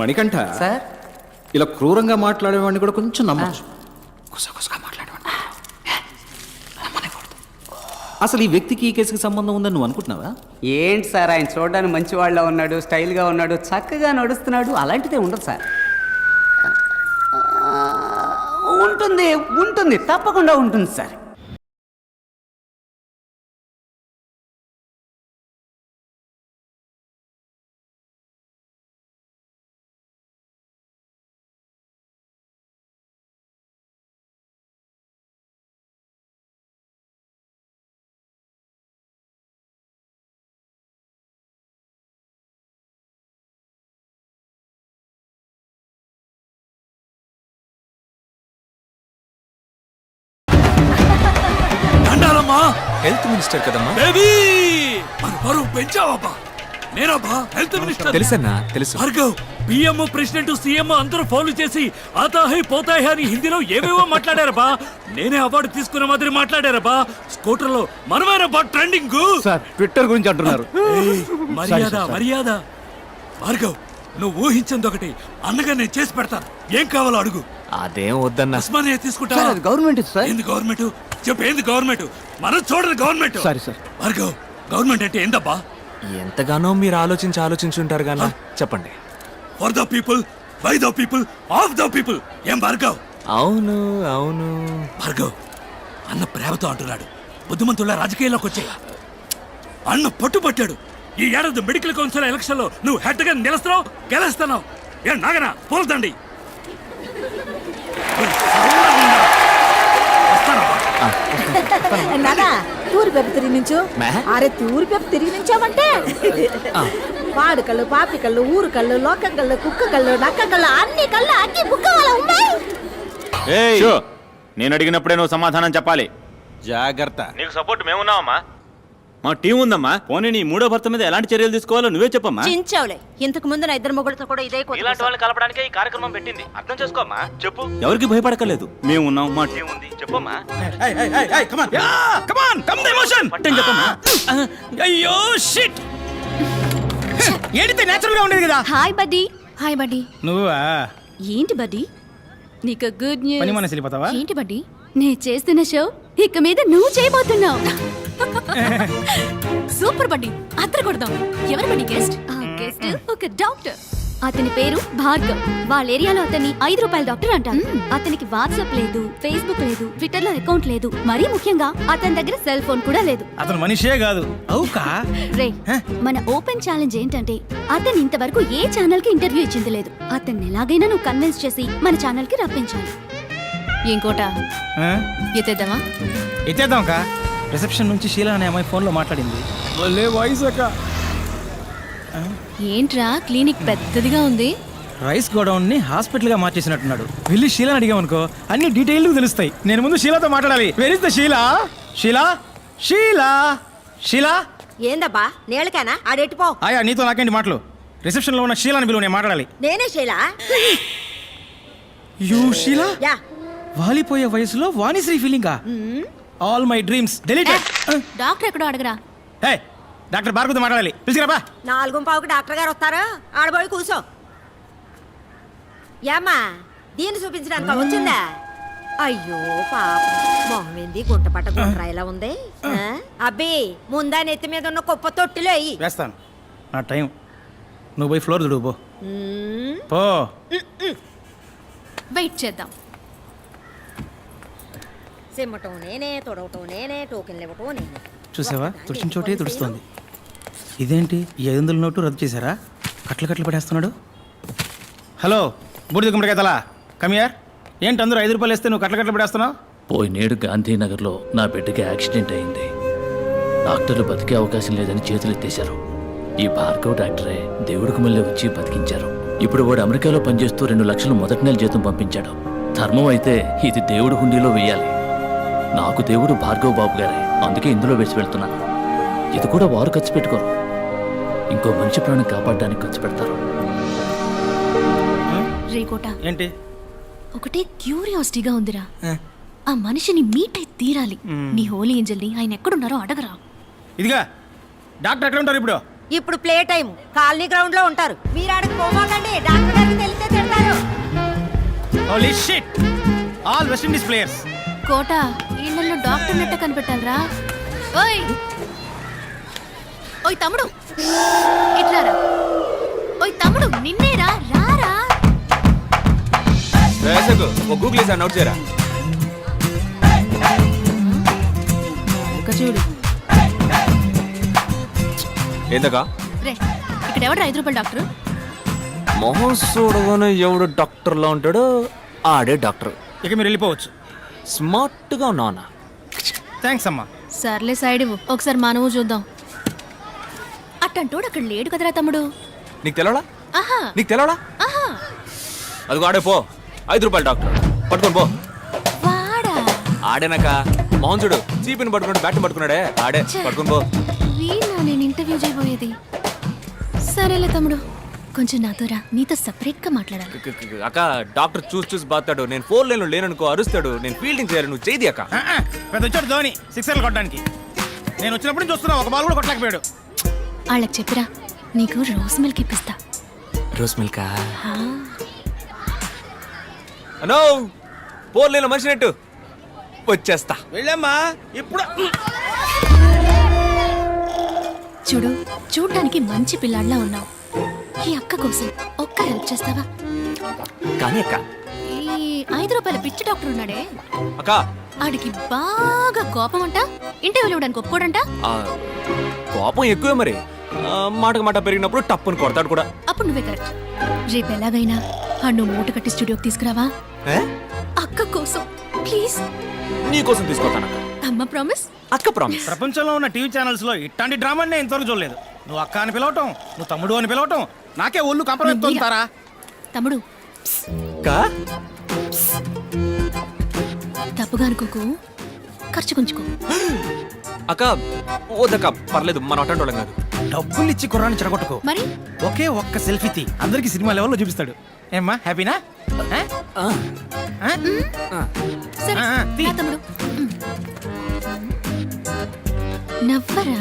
Manikanta sir, ఇలా క్రూరంగా మాట్లాడేవాడిని కూడా కొంచెం నమ్మచ్చు. కుసకుసగా మాట్లాడేవాడిని అసలు ఈ వ్యక్తికి ఈ కేసుకి సంబంధం ఉందని నువ్వు అనుకుంటున్నావా? ఏంటి సార్, ఆయన చూడడానికి మంచి వాళ్ళ ఉన్నాడు, స్టైల్గా ఉన్నాడు, చక్కగా నడుస్తున్నాడు. అలాంటిదే ఉండదు సార్. ఉంటుంది ఉంటుంది తప్పకుండా ఉంటుంది సార్. హెల్త్ మినిస్టర్ కదమ్మా. బేబీ మన బరువు పెంచావబ్బా. నేనబ్బా హెల్త్ మినిస్టర్. తెలుసన్నా, తెలుసు. భార్గవ్, పిఎం ప్రెసిడెంట్ సీఎం అందరూ ఫౌలు చేసి ఆతాహై పోతాయి అని హిందీలో ఏవేవో మాట్లాడారబ్బా. నేనే అవార్డు తీసుకున్న మాదిరి మాట్లాడారబ్బా. స్కూటర్ లో మనమేనబ్బా ట్రెండింగ్. సార్ ట్విట్టర్ గురించి అంటున్నారు. మర్యాద మర్యాద. భార్గవ్, నువ్వు ఊహించింది ఒకటి, అన్నగా నేను చేసి పెడతాను. ఏం కావాలో అడుగు. అదేం వద్దన్నా. ఉస్మానియా తీసుకుంటా. Government sir. ఏంది గవర్నమెంట్? చెప్పు, ఏంది గవర్నమెంట్? మనం చూడదు government. Sorry sir. Bhargav, government అంటే ఏందబ్బా? ఎంతగానో మీరు ఆలోచించుంటారు గానా. చెప్పండి. For the people, by the people, of the people. ఏం భార్గవ్? అవును అవును. భార్గవ్, అన్న ప్రేమతో అంటున్నాడు. బుద్ధిమంతుల రాజకీయాల్లోకి వచ్చే అన్న పట్టుపట్టాడు. ఈ ఏడాది మెడికల్ కౌన్సిల్ ఎలక్షన్ లో నువ్వు హెడ్ గా నిలుస్తున్నావు, గెలుస్తున్నావు. ఏ నాగనా పోల్దండి. నానా తూరి పెప్ప తిరిగి నుంచు. అరే తూరి పెప్ప తిరిగి నుంచావంటే పాడు కళ్ళు, పాపి కళ్ళు, ఊరు కళ్ళు, లోక కళ్ళు, కుక్క కళ్ళు, నక్క కళ్ళు, అన్ని కళ్ళు అన్ని బుక్క వాళ్ళ ఉన్నాయి. నేను అడిగినప్పుడే నువ్వు సమాధానం చెప్పాలి. జాగ్రత్త. నీకు సపోర్ట్ మేమున్నావమ్మా. మా టీం ఉందమ్మా. పోనీ నీ మూడో భర్త మీద ఎలాంటి చర్యలు తీసుకోవాలో నువ్వే చెప్పమ్మా. చించావులే, ఇంతకు ముందు నా ఇద్దరు మొగుడుతో కూడా ఇదే ఇలాంటి వాళ్ళని కలపడానికే ఈ కార్యక్రమం పెట్టింది. అర్థం చేసుకోమ్మా. చెప్పు. ఎవరికి భయపడకలేదు. మేము ఉన్నాం, మా టీం ఉంది. చెప్పమ్మా. అయ్యో షిట్. ఏడితే నేచురల్ గా ఉండేది కదా. Hi buddy. Hi buddy. నువ్వా? ఏంటి బడ్డీ, నీకు గుడ్ న్యూస్. పని మనసు వెళ్ళిపోతావా? ఏంటి బడ్డీ, నేను చేస్తున్న షో ఇక మీద నువ్వు చేయబోతున్నావు. సూపర్ బడ్డీ, అద్దరు కొడదాం. ఎవరు బడ్డీ గెస్ట్? గెస్ట్ ఒక డాక్టర్. అతని పేరు భార్గవ్. వాళ్ళ ఏరియాలో అతన్ని ₹5 డాక్టర్ అంటారు. అతనికి వాట్సాప్ లేదు, ఫేస్బుక్ లేదు, ట్విట్టర్ లో అకౌంట్ లేదు. మరీ ముఖ్యంగా అతని దగ్గర సెల్ ఫోన్ కూడా లేదు. అతను మనిషే కాదు. అవుకా రే, మన ఓపెన్ ఛాలెంజ్ ఏంటంటే అతను ఇంతవరకు ఏ ఛానల్ కి ఇంటర్వ్యూ ఇచ్చింది లేదు. అతన్ని ఎలాగైనా నువ్వు కన్విన్స్ చేసి మన ఛానల్ కి రప్పించాలి. ఇంకోట ఎత్తేద్దామా? ఎత్తేద్దాం కా. రిసెప్షన్ నుంచి షీలా అనే అమ్మాయి ఫోన్ లో మాట్లాడింది. వాయిస్ అక్క. ఏంట్రా క్లినిక్ పెద్దదిగా ఉంది. రైస్ గోడౌన్ ని హాస్పిటల్ గా మార్చేసినట్టున్నాడు. వెళ్ళి షీలాని అడిగామనుకో అన్ని డీటెయిల్ తెలుస్తాయి. నేను ముందు షీలాతో మాట్లాడాలి. Where is the Sheela? Sheela Sheela Sheela. ఏందబ్బా నేలకేనా ఆడెట్టిపో. ఆయా నీతో నాకేంటి మాటలు? రిసెప్షన్ లో ఉన్న షీలాని బిలువ, నేను మాట్లాడాలి. నేనే శైలా. యూ షీలా? యా. వాలిపోయే వయసులో వాణిశ్రీ ఫీలింగా? All my dreams deleted. Doctor ఎక్కడో అడగరా. హే, డాక్టర్ భార్గవతో మాట్లాడాలి. పిలిచిరాబా. 4:15కి డాక్టర్ గారు వస్తారు. ఆడబోయి కూర్చో. ఏమ్మా దీన్ని చూపించడానికి వచ్చిందా? అయ్యో పాప, మొహమేంది గుంట పట్ట గుంట్రా ఇలా ఉంది. అబ్బి ముందా నెత్తి మీద ఉన్న కుప్ప తొట్టిలో అయ్యి వేస్తాను. నా టైం. నువ్వు పోయి ఫ్లోర్ దుడువు పో. వెయిట్ చేద్దాం. సిమ్మటం నేనే, తొడవటం నేనే, టోకెన్లు ఇవ్వటం నేనే. చూసావా, తుడిచిన చోటే తుడుస్తోంది. ఇదేంటి, ఈ 500 నోటు రద్దు చేశారా? కట్లు పడేస్తున్నాడు. హలో బూడిద గుమ్మడికాయ తలా, కమియార్. ఏంటి అందరూ ₹5 వేస్తే నువ్వు కట్లు పడేస్తున్నావు? పోయినేడు గాంధీనగర్లో నా బిడ్డకి యాక్సిడెంట్ అయింది. డాక్టర్లు బతికే అవకాశం లేదని చేతులెత్తేశారు. ఈ భార్గవ్ డాక్టరే దేవుడికి మళ్ళీ వచ్చి బతికించారు. ఇప్పుడు వాడు అమెరికాలో పనిచేస్తూ 2 లక్షలు మొదటి నెల జీతం పంపించాడు. ధర్మం అయితే ఇది దేవుడి హుండీలో వేయాలి. నాకు దేవుడు భార్గవ్ బాబు గారే, అందుకే ఇందులో వేసి వెళ్తున్నాను. ఇది కూడా వారు ఖర్చు పెట్టుకోరు, ఇంకో మంచి ప్రాణం కాపాడడానికి ఖర్చు పెడతారు. రేకోట ఏంటి? ఒకటే క్యూరియాసిటీగా ఉందిరా. ఆ మనిషిని మీట్ అయి తీరాలి. నీ హోలీ ఏంజల్ని ఆయన ఎక్కడున్నారో అడగరా. ఇదిగా డాక్టర్ ఎక్కడ ఉంటారు ఇప్పుడు? ఇప్పుడు ప్లే టైం కాలనీ గ్రౌండ్ లో ఉంటారు. మీరు ఆడకు పోమాకండి. డాక్టర్ గారికి holy shit, all West Indies players. కోట ఇళ్ళల్లో డాక్టర్ నెట్ట కనిపెట్టాలరా. ఓయ్ ఓయ్ తమ్ముడు ఇట్లారా. ఓయ్ తమ్ముడు నిన్నేరా, రారా. ఓ గూగుల్ వేసా నోట్ చేయరా. ఇంకా చూడు. ఏందకా రే ఇక్కడ ఎవడు 5 రూపాయల డాక్టర్? మొహం చూడగానే ఎవడు డాక్టర్లో ఉంటాడో ఆడే డాక్టర్. ఇక మీరు వెళ్ళిపోవచ్చు. స్మార్ట్గా ఉన్నావునా? థ్యాంక్స్ అమ్మా. సర్లే సైడ్ ఇవ్వు, ఒకసారి మనము చూద్దాం. అట్టంటోడు అక్కడ లేడు కదరా తమ్ముడు. నీకు తెలవడా? ఆహా నీకు తెలవడా? ఆహా. అదిగో ఆడే పో, 5 రూపాయల డాక్టర్ పట్టుకొని పో. వాడా ఆడేనాక మొహం చూడు, చీపిని పట్టుకున్నాడు, బ్యాట్ పట్టుకున్నాడే ఆడే, పట్టుకొని పో. వీళ్ళ నేను ఇంటర్వ్యూ చేయబోయేది. సరేలే తమ్ముడు, కొంచెం నాతో రా, నీతో సెపరేట్ గా మాట్లాడాలి. అక్క డాక్టర్ చూసి బాతాడు, నేను 4 లైన్లో లేననుకో అరుస్తాడు, నేను ఫీల్డింగ్ చేయాలి, నువ్వు చేయి అక్క. పెద్ద వచ్చాడు ధోని 6 కొట్టడానికి. నేను వచ్చినప్పుడు నుంచి చూస్తున్నా, ఒక బాల్ కూడా కొట్టలేకపోయాడు. వాళ్ళకి చెప్పిరా, నీకు రోజ్ మిల్క్ ఇప్పిస్తా. రోజ్ మిల్కా? ఆ, అనో 4 లైన్లో మనిషి నెట్టు వచ్చేస్తా. వెళ్ళమ్మా ఇప్పుడు. చూడు చూడ్డానికి మంచి పిల్లాడిలా ఉన్నావు. ఈ అక్క కోసం ఒక్క హెల్ప్ చేస్తావా? కానీ అక్క, ఈ 5 రూపాయల పిచ్చి డాక్టర్ ఉన్నాడే, అక్క ఆడికి బాగా కోపం అంట, ఇంటర్వ్యూలు ఇవ్వడానికి ఒప్పుకోడంట. ఆ, కోపం ఎక్కువే మరి. మాటకు మాట పెరిగినప్పుడు టప్పుని కొడతాడు కూడా. అప్పుడు నువ్వే కరెక్ట్. రేపు ఎలాగైనా నువ్వు మూట కట్టి స్టూడియోకి తీసుకురావా? ఏ? అక్క కోసం ప్లీజ్. నీ కోసం తీసుకొస్తాను అమ్మ ప్రామిస్. అక్క ప్రామిస్. ప్రపంచంలో ఉన్న టీవీ ఛానల్స్ లో ఇట్లాంటి డ్రామాని నేను ఇంతవరకు చూడలేదు. నువ్వు అక్క అని పిలవటం, నువ్వు తమ్ముడు అని పిలవటం, నాకే ఒళ్ళు కంపరం తోలుతారా. తమ్ముడు అక్క తప్పుగా అనుకోకు, ఖర్చు కొంచుకో. అక్క ఓదక్క పర్లేదు, మన అటెండ్ వాళ్ళం కాదు. డబ్బులు ఇచ్చి కుర్రాన్ని చెడగొట్టుకో. మరి ఒకే ఒక్క సెల్ఫీ తీ, అందరికి సినిమా లెవెల్లో చూపిస్తాడు. ఏమ్మా హ్యాపీనా? సరే తీ. రా తమ్ముడు. నవ్వరా.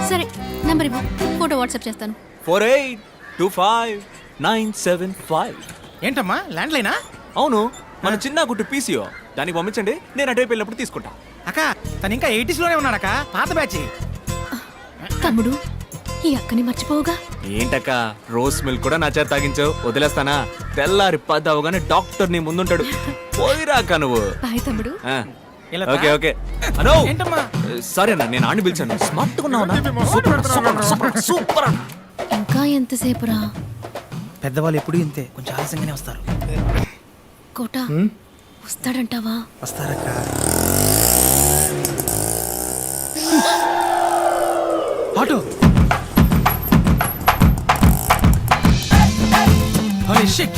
సరే నంబర్ ఇవ్వు, ఫోటో వాట్సాప్ చేస్తాను. 48259755. ఏంటమ్మా ల్యాండ్ లైనా? అవును, మన చిన్న గుట్టు పీసీఓ, దానికి పంపించండి, నేను అటువైపు వెళ్ళినప్పుడు తీసుకుంటా. అక్క తను ఇంకా 80s లోనే ఉన్నాడక్క, పాత బ్యాచ్. తమ్ముడు ఈ అక్కని మర్చిపోవుగా. ఏంటక్క రోజ్ మిల్క్ కూడా నా చేత తాగించావు, వదిలేస్తానా? తెల్లారి 10 అవగానే డాక్టర్ నీ ముందుంటాడు, పోయిరాక నువ్వు. బాయ్ తమ్ముడు. ఆ, ఇలా ఓకే ఓకే. అనో ఏంటమ్మా? సరే అన్న, నేను ఆడిని పిలిచాను. స్మార్ట్ గా ఉన్నావు, సూపర్ సూపర్ సూపర్ సూపర్. ఇంకా ఎంతసేపు రా? పెద్దవాళ్ళు ఎప్పుడు ఇంతే, కొంచెం ఆలస్యంగానే వస్తారు. కోట వస్తాడంటావా? వస్తారక్క. ఆటో. Holy shit.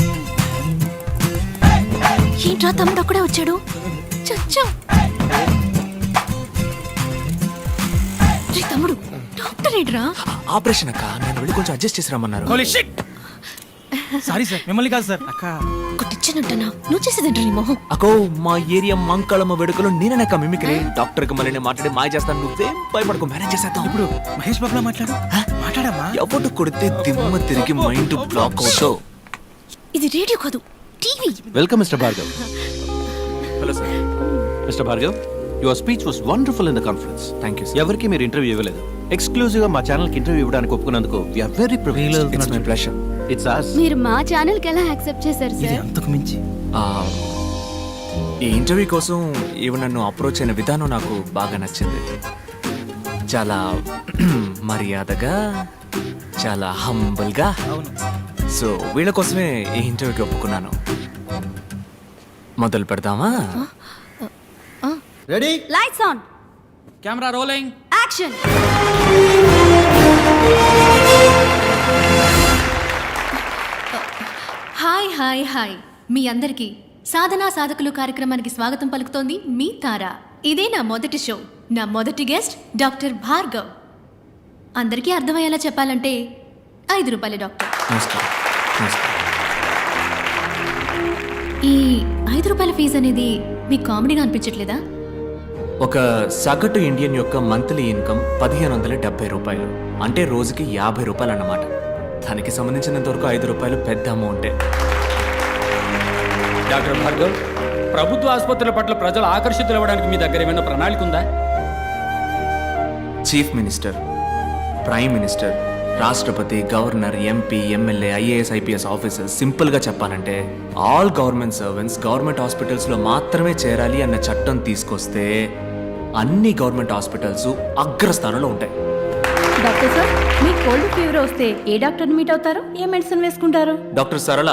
ఏంట్రా తమ్ముడు అక్కడే వచ్చాడు? చచ్చా. రే తమ్ముడు, డాక్టర్ ఏడ్రా? ఆపరేషన్ అక్క, నేను వెళ్ళి కొంచెం అడ్జస్ట్ చేసి రమ్మన్నారు. Holy shit. సారీ సార్, మిమ్మల్ని కాదు సార్. అక్క కొట్టిచ్చానంటనా? నువ్వు చేసేదంట నీ మొహం. అకో మా ఏరియా మంకళమ్మ వేడుకలో నేననక్క మిమిక్రీ. డాక్టర్ కి మళ్ళీ నేను మాట్లాడి మాయ చేస్తాను, నువ్వేం భయపడకు, మేనేజ్ చేసేద్దాం. ఇప్పుడు మహేష్ బాబులా మాట్లాడు. మాట్లాడమ్మా. ఎవడు కొడితే దిమ్మ తిరిగి మైండ్ బ్లాక్ అవుతావు. ఇది రేడియో కాదు, TV. Welcome mister Bhargav. Hello sir. Mister Bhargav, your speech was wonderful in the conference. Thank you. ఎవరికి మీరు ఇంటర్వ్యూ ఇవ్వలేదు, ఎక్స్క్లూజివ్ గా మా ఛానల్ కి ఇంటర్వ్యూ ఇవ్వడానికి ఒప్పుకున్నందుకు we are very privileged. It's my pleasure. It's us. మీరు మా ఛానల్ కి ఎలా యాక్సెప్ట్ చేశారు ఇది సార్? అంతకు మించి. ఈ ఇంటర్వ్యూ కోసం ఈవెన్ నన్ను అప్రోచ్ అయిన విధానం నాకు బాగా నచ్చింది. చాలా మర్యాదగా, చాలా హంబుల్గా. అవును. సో వీళ్ళ కోసమే ఈ ఇంటర్వ్యూకి ఒప్పుకున్నాను. మొదలు పెడదామా? Ready, lights on, camera rolling, action. Hi hi hi, మీ అందరికీ సాధనా సాధకులు కార్యక్రమానికి స్వాగతం పలుకుతోంది మీ తార. ఇదే నా మొదటి షో. నా మొదటి గెస్ట్ డాక్టర్ భార్గవ్. అందరికీ అర్థమయ్యేలా చెప్పాలంటే 5 రూపాయల డాక్టర్. నమస్కారం. నమస్కారం. ఈ 5 రూపాయల ఫీజు అనేది మీకు కామెడీగా అనిపించట్లేదా? ఒక సగటు ఇండియన్ యొక్క మంత్లీ ఇన్కమ్ 1570 రూపాయలు, అంటే రోజుకి 50 రూపాయలు అన్నమాట. దానికి సంబంధించినంత వరకు 5 రూపాయలు పెద్ద అమౌంటే. డాక్టర్ భార్గవ్, ప్రభుత్వ ఆసుపత్రుల పట్ల ప్రజలు ఆకర్షితులు అవ్వడానికి మీ దగ్గర ఏమైనా ప్రణాళిక ఉందా? చీఫ్ మినిస్టర్, ప్రైమ్ మినిస్టర్, రాష్ట్రపతి, governor, MP, MLA, IAS, IPS officers, సింపుల్గా చెప్పాలంటే ఆల్ గవర్నమెంట్ సర్వెంట్స్ గవర్నమెంట్ హాస్పిటల్స్లో మాత్రమే చేరాలి అన్న చట్టం తీసుకొస్తే అన్ని గవర్నమెంట్ హాస్పిటల్స్ అగ్రస్థానంలో ఉంటాయి. డాక్టర్ సార్, మీ కోల్డ్ ఫీవర్ వస్తే ఏ డాక్టర్ని మీట్ అవుతారు? ఏ మెడిసిన్ వేసుకుంటారు? డాక్టర్ సరళ